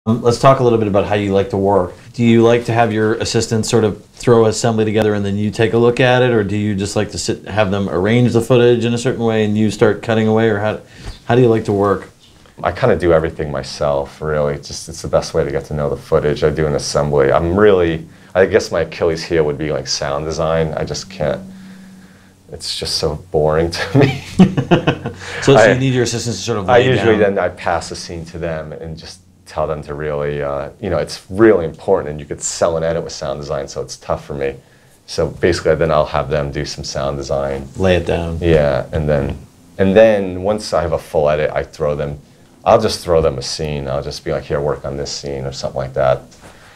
Let's talk a little bit about how you like to work. Do you like to have your assistants sort of throw assembly together and then you take a look at it, or do you just like to have them arrange the footage in a certain way and you start cutting away, or how do you like to work? I kind of do everything myself, really. It's the best way to get to know the footage. I do an assembly. I guess my Achilles heel would be like sound design. I just can't. It's just so boring to me. So you need your assistants to sort of lay usually down. then I pass the scene to them and just tell them to really, it's really important, and you could sell and edit with sound design, so it's tough for me. So basically then I'll have them do some sound design. Lay it down. Yeah, and then once I have a full edit, I'll just throw them a scene. I'll just be like, here, work on this scene or something like that.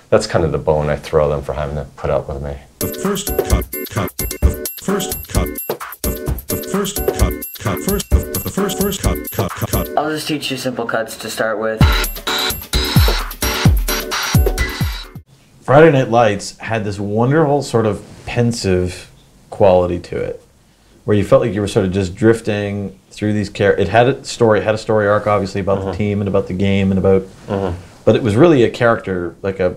That's kind of the bone I throw them for having to put up with me. The first cut, the first cut, the first cut. I'll just teach you simple cuts to start with. Friday Night Lights had this wonderful sort of pensive quality to it, where you felt like you were sort of just drifting through these characters. It had a story arc, obviously, about the team and about the game and about, but it was really a character, like a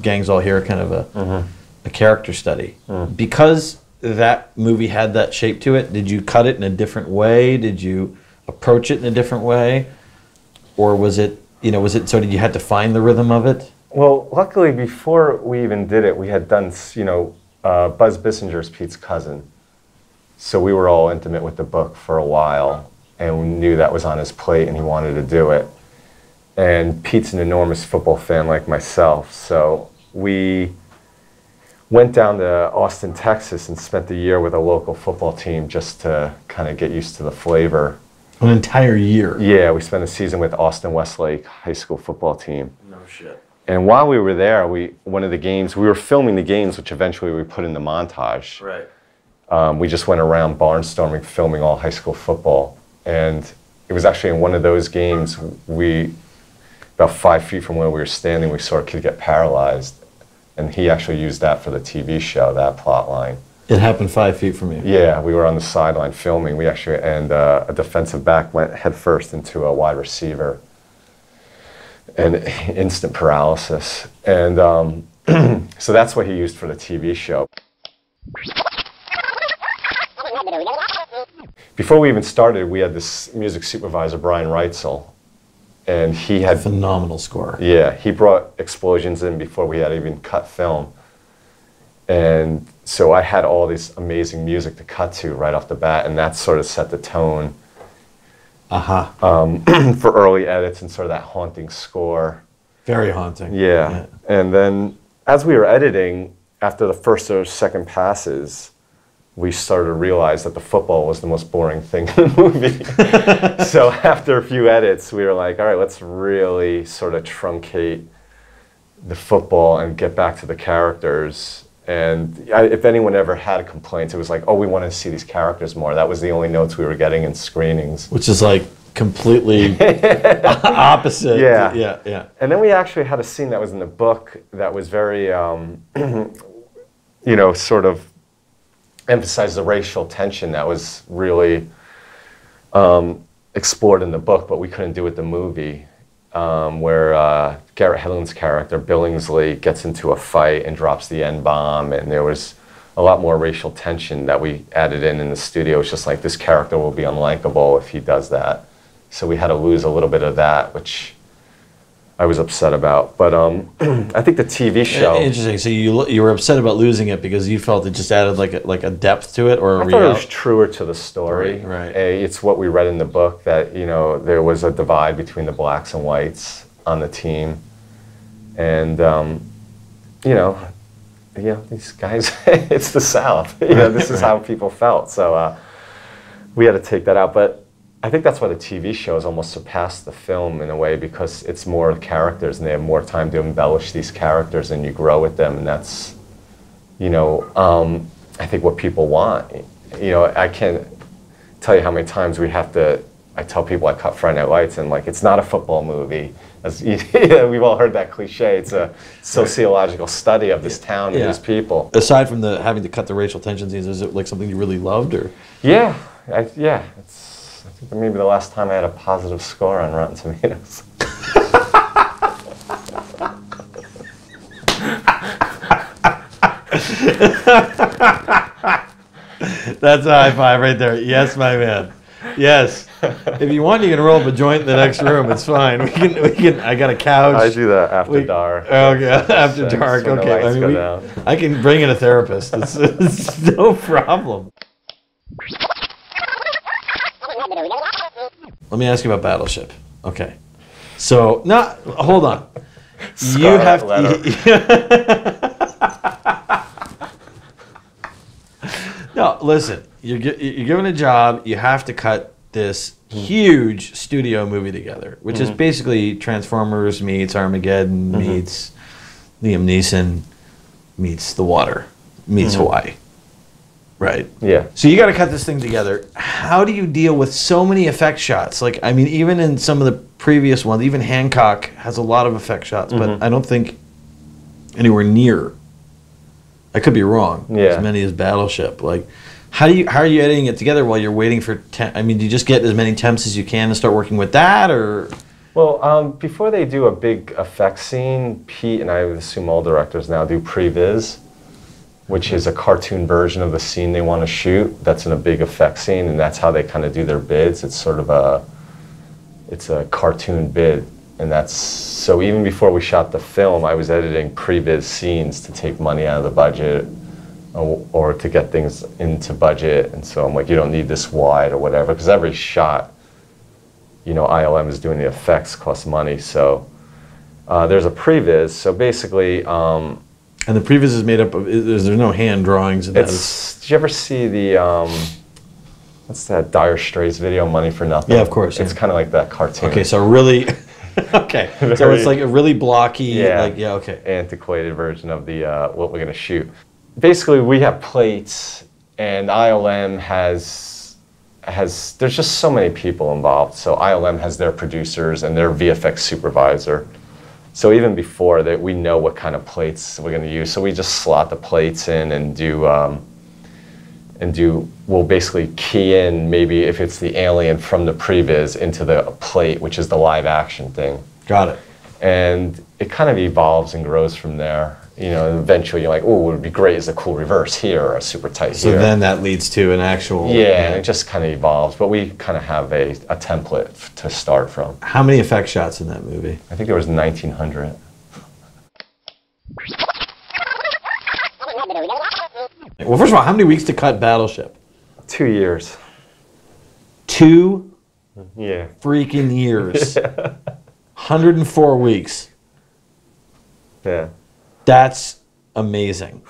Gangs All Here kind of a character study. Because that movie had that shape to it, did you cut it in a different way? Did you approach it in a different way? Or was it sort of you had to find the rhythm of it? Well, luckily, before we even did it, we had done, Buzz Bissinger's Pete's cousin. So we were all intimate with the book for a while, and we knew that was on his plate and he wanted to do it. And Pete's an enormous football fan like myself, so we went down to Austin, Texas and spent the year with a local football team just to kind of get used to the flavor. An entire year? Yeah, we spent a season with Austin Westlake high school football team. No shit. And while we were there, one of the games, we were filming the games, which eventually we put in the montage. Right. We just went around barnstorming, filming all high school football. And it was actually in one of those games, about 5 feet from where we were standing, we saw a kid get paralyzed. And he actually used that for the TV show, that plot line. It happened 5 feet from you? Yeah, we were on the sideline filming. And a defensive back went headfirst into a wide receiver. And instant paralysis. And so that's what he used for the TV show. Before we even started, we had this music supervisor, Brian Reitzel, and he had... Phenomenal score. Yeah, he brought explosions in before we had even cut film. And so I had all this amazing music to cut to right off the bat, and that sort of set the tone for early edits and sort of that haunting score. Very haunting. Yeah. And then as we were editing, after the first or second passes, we started to realize that the football was the most boring thing in the movie. So after a few edits, we were like, all right, let's really sort of truncate the football and get back to the characters. And if anyone ever had complaints, it was like, oh, we want to see these characters more. That was the only notes we were getting in screenings. Which is like completely opposite. Yeah. Yeah. And then we actually had a scene that was in the book that was very, sort of emphasized the racial tension that was really explored in the book, but we couldn't do it in the movie. Where Garrett Hedlund's character, Billingsley, gets into a fight and drops the N-bomb, and there was a lot more racial tension that we added in the studio. It's just like, this character will be unlikable if he does that. So we had to lose a little bit of that, which I was upset about. But I think the TV show... Interesting. So you were upset about losing it because you felt it just added like a depth to it, or I thought it was truer to the story. Right. It's what we read in the book, that there was a divide between the blacks and whites on the team, and these guys, it's the South. This is how people felt. So we had to take that out. But I think that's why the TV shows almost surpassed the film in a way, because it's more characters and they have more time to embellish these characters and you grow with them, and that's, I think what people want. I can't tell you how many times I tell people I cut Friday Night Lights and like, it's not a football movie. As we've all heard that cliche. It's a sociological study of this town and these people. Aside from having to cut the racial tension scenes, is it like something you really loved, or? Yeah, I think maybe the last time I had a positive score on Rotten Tomatoes. That's a high five right there. Yes, my man. Yes. If you want, you can roll up a joint in the next room. It's fine. We can. I got a couch. I do that after dark. Okay, after dark. When the Okay. lights go down. I can bring in a therapist. It's no problem. Let me ask you about Battleship. Okay. So, hold on. You have No, listen. You're given a job. You have to cut this huge studio movie together, which is basically Transformers meets Armageddon meets Liam Neeson meets The Water meets Hawaii. Right. Yeah. So you got to cut this thing together. How do you deal with so many effect shots? Like, I mean, even in some of the previous ones, even Hancock has a lot of effect shots, but I don't think anywhere near. I could be wrong. Yeah. As many as Battleship. Like, how are you editing it together while you're waiting for? I mean, do you just get as many temps as you can and start working with that, or? Well, before they do a big effect scene, Pete and I would assume all directors now do previs, which is a cartoon version of the scene they want to shoot. That's in a big effect scene, and that's how they kind of do their bids. It's sort of a cartoon bid, and that's so. Even before we shot the film, I was editing previs scenes to take money out of the budget, or to get things into budget. And so I'm like, you don't need this wide or whatever, because every shot, you know, ILM is doing the effects, costs money. So there's a previs. So basically. And the previs is made up of. There's no hand drawings. Did you ever see the what's that Dire Straits video, Money for Nothing? Yeah, of course. It's kind of like that cartoon. Okay, so really. Okay, so it's like a really blocky. Okay. Antiquated version of the what we're gonna shoot. Basically, we have plates, and ILM has. There's just so many people involved. So ILM has their producers and their VFX supervisor. So even before that, we know what kind of plates we're going to use. So we just slot the plates in and we'll basically key in maybe if it's the alien from the previs into the plate, which is the live action thing. Got it. And it kind of evolves and grows from there. You know, eventually you're like, oh, it would be great as a cool reverse here or a super tight here. So then that leads to an actual... Yeah, and it just kind of evolves. But we kind of have a template to start from. How many effect shots in that movie? I think there was 1,900. Well, first of all, how many weeks to cut Battleship? 2 years. 2 freaking years. 104 weeks. Yeah. That's amazing.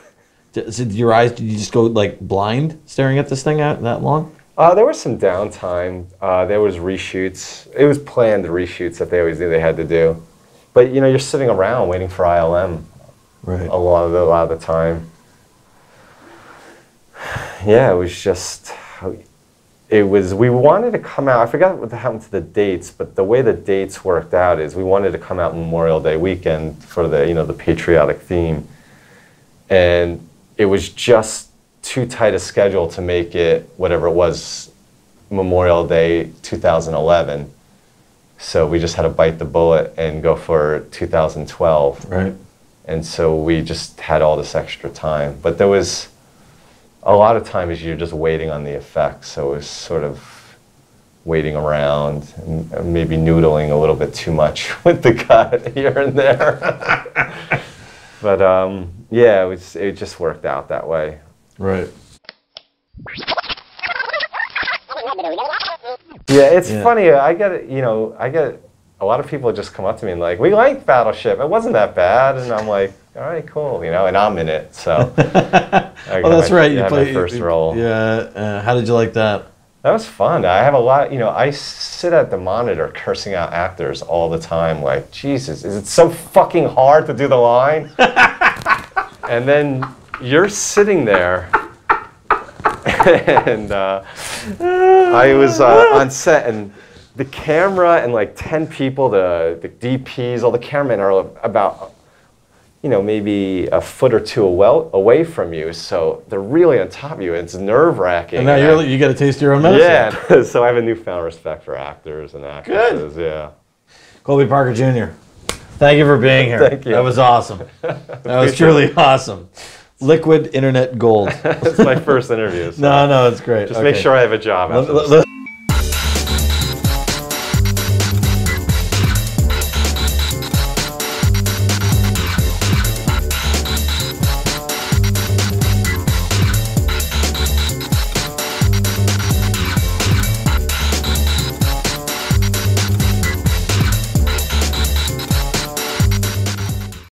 Did you just go like blind staring at this thing out that long? There was some downtime. There was reshoots. It was planned reshoots that they always knew they had to do. But you know, you're sitting around waiting for ILM. Right. A lot of the time. Yeah, it was just. We wanted to come out. I forgot what happened to the dates, but the way the dates worked out is we wanted to come out Memorial Day weekend for the patriotic theme, and it was just too tight a schedule to make it whatever it was Memorial Day 2011. So we just had to bite the bullet and go for 2012. Right. And so we just had all this extra time, but there was. A lot of times you're just waiting on the effects, so it was sort of waiting around and maybe noodling a little bit too much with the cut here and there. But yeah, it just worked out that way. Right. Yeah, it's funny. I get a lot of people just come up to me and like, we liked Battleship. It wasn't that bad, and I'm like, all right, cool, and I'm in it, so. Oh, that's right. You played my first role. Yeah. How did you like that? That was fun. I have a lot. I sit at the monitor cursing out actors all the time. Like, Jesus, is it so fucking hard to do the line? And then you're sitting there, and I was on set, and the camera and like 10 people, the DPs, all the cameramen are about. Maybe a foot or two away from you, so they're really on top of you. It's nerve-wracking. And now you got to taste your own medicine. Yeah, so I have a newfound respect for actors and actresses. Good. Yeah. Colby Parker Jr., thank you for being here. Thank you. That was awesome. That was truly awesome. Liquid internet gold. It's my first interview. So No, it's great. just make Okay. sure I have a job after Let, this.